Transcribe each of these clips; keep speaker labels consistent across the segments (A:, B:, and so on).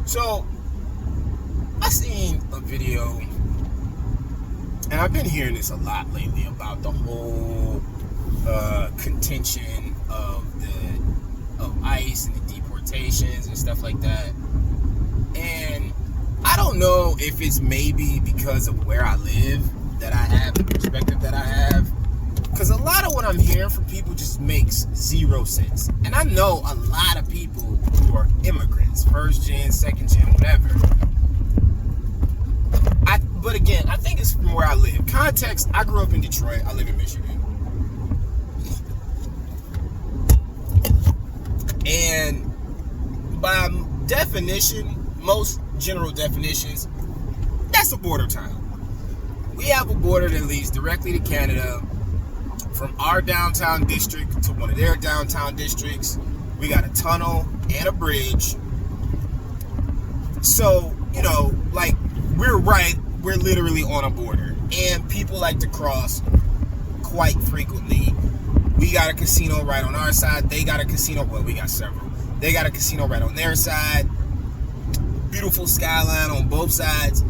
A: So, I seen a video, and I've been hearing this a lot lately about the whole contention of ICE and the deportations and stuff like that. And I don't know if it's maybe because of where I live that I have the perspective that I have. Because a lot of what I'm hearing from people just makes zero sense. And I know a lot of people who are immigrants, first gen, second gen, whatever. But again, I think it's from where I live. Context, I grew up in Detroit. I live in Michigan. And by definition, most general definitions, that's a border town. We have a border that leads directly to Canada from our downtown district to one of their downtown districts. We got a tunnel and a bridge. So, we're literally on a border. And people like to cross quite frequently. We got a casino right on our side. They got a casino. Well, we got several. They got a casino right on their side. Beautiful skyline on both sides.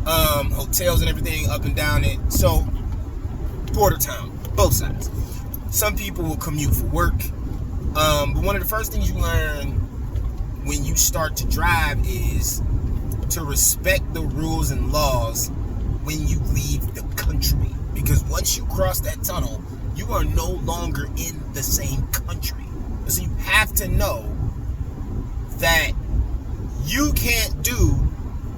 A: Hotels and everything up and down it. So, border town, both sides. Some people will commute for work. But one of the first things you learn when you start to drive is to respect the rules and laws when you leave the country. Because once you cross that tunnel, you are no longer in the same country. So you have to know that you can't do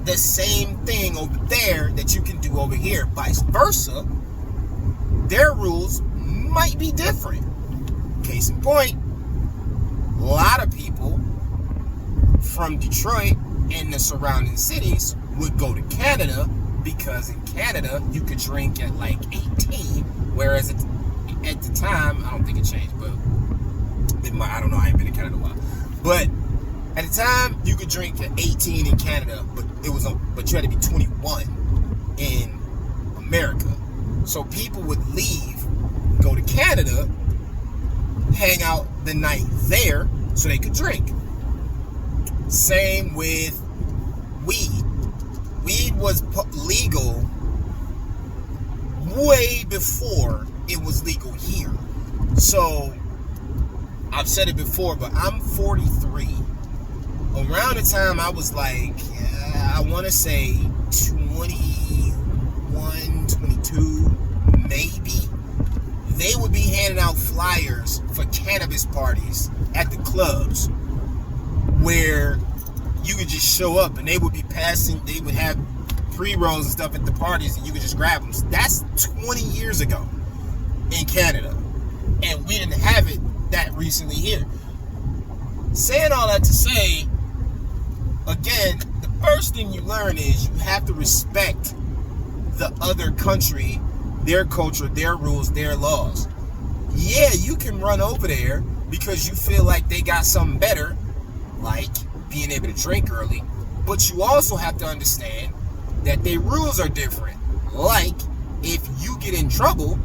A: the same thing over there that you can do over here. Vice versa, their rules might be different. Case in point, a lot of people from Detroit and the surrounding cities would go to Canada because in Canada you could drink at like 18, whereas at the time, I don't think it changed, but I don't know, I ain't been in Canada in a while. But at the time, you could drink at 18 in Canada, but you had to be 21 in America. So people would leave, go to Canada, hang out the night there so they could drink. Same with weed. Weed was legal way before it was legal here. So, I've said it before, but I'm 43. Around the time I was like, I want to say 21, 22, maybe, they would be handing out flyers for cannabis parties at the clubs where you could just show up and they would have pre-rolls and stuff at the parties and you could just grab them. That's 20 years ago in Canada. And we didn't have it that recently here. Saying all that to say, again, the first thing you learn is you have to respect the other country, their culture, their rules, their laws. Yeah, you can run over there because you feel like they got something better, like being able to drink early, but you also have to understand that their rules are different. Like, if you get in trouble,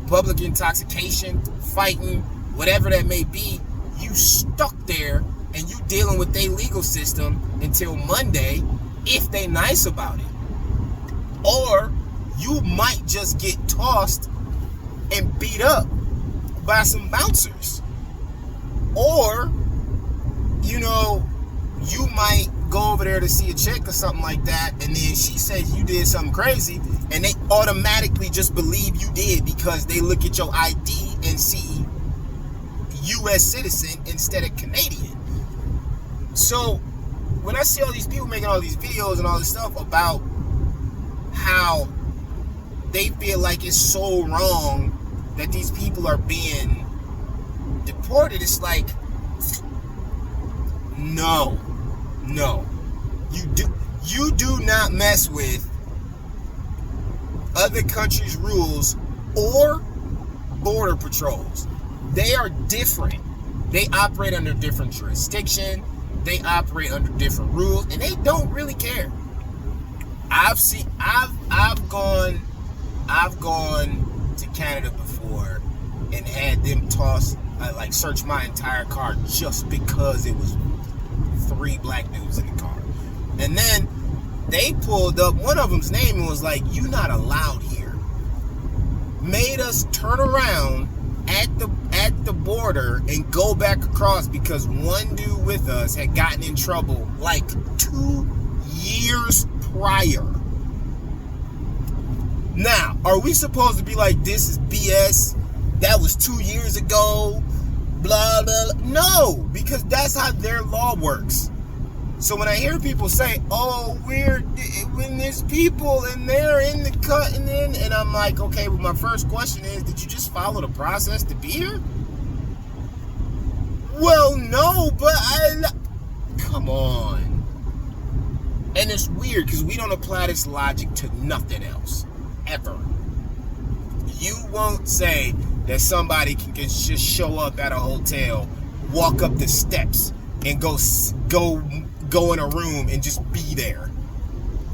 A: public intoxication, fighting, whatever that may be, you stuck there and you dealing with their legal system until Monday if they nice about it. Or you might just get tossed and beat up by some bouncers. Or, you might go over there to see a chick or something like that, and then she says you did something crazy, and they automatically just believe you did because they look at your ID and see U.S. citizen instead of Canadian. So when I see all these people making all these videos and all this stuff about how they feel like it's so wrong that these people are being deported, it's like, no. You do not mess with other countries' rules or border patrols. They are different. They operate under different jurisdiction. They operate under different rules, and they don't really care. I've gone to Canada before and had them search my entire car just because it was 3 black dudes in the car. And then they pulled up one of them's name and was like, "You not allowed here." Made us turn around at the border and go back across because one dude with us had gotten in trouble like 2 years prior. Now, are we supposed to be like, this is BS? That was 2 years ago. Blah, blah, blah. No, because that's how their law works. So when I hear people say, "Oh, when there's people and they're in the cut," and I'm like, okay, well, my first question is, did you just follow the process to be here? Well, no, but come on. And it's weird because we don't apply this logic to nothing else, ever. You won't say that somebody can just show up at a hotel, walk up the steps, and go in a room and just be there,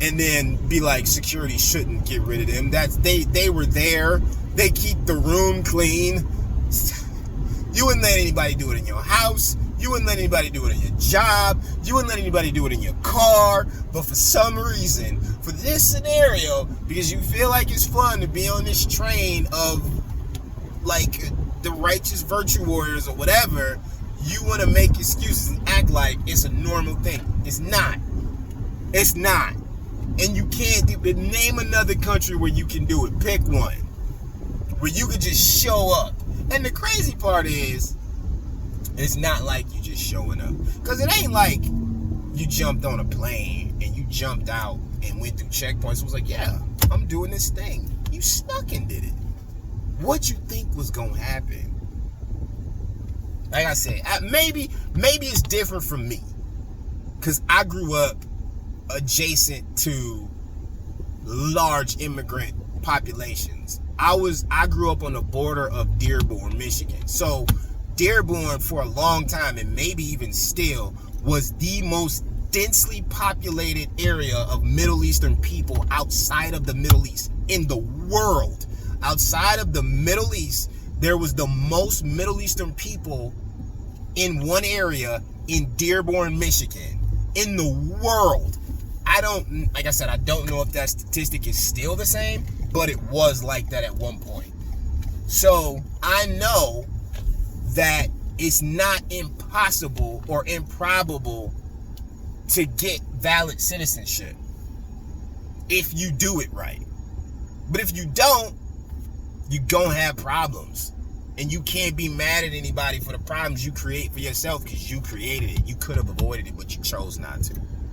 A: and then be like, security shouldn't get rid of them. They were there. They keep the room clean. You wouldn't let anybody do it in your house. You wouldn't let anybody do it in your job. You wouldn't let anybody do it in your car. But for some reason, for this scenario, because you feel like it's fun to be on this train of like the righteous virtue warriors or whatever, you want to make excuses and act like it's a normal thing. It's not. It's not. And you can't name another country where you can do it. Pick one where you could just show up. And the crazy part is, it's not like you just showing up. Because it ain't like you jumped on a plane and you jumped out and went through checkpoints. It was like, yeah, I'm doing this thing. You snuck and did it. What you think was going to happen? Like I said, maybe it's different from me. Because I grew up adjacent to large immigrant populations. I grew up on the border of Dearborn, Michigan. So Dearborn for a long time, and maybe even still, was the most densely populated area of Middle Eastern people outside of the Middle East in the world. Outside of the Middle East, there was the most Middle Eastern people in one area in Dearborn, Michigan, in the world. Like I said, I don't know if that statistic is still the same, but it was like that at one point. So I know that it's not impossible or improbable to get valid citizenship if you do it right. But if you don't, you're gonna have problems. And you can't be mad at anybody for the problems you create for yourself because you created it. You could have avoided it, but you chose not to.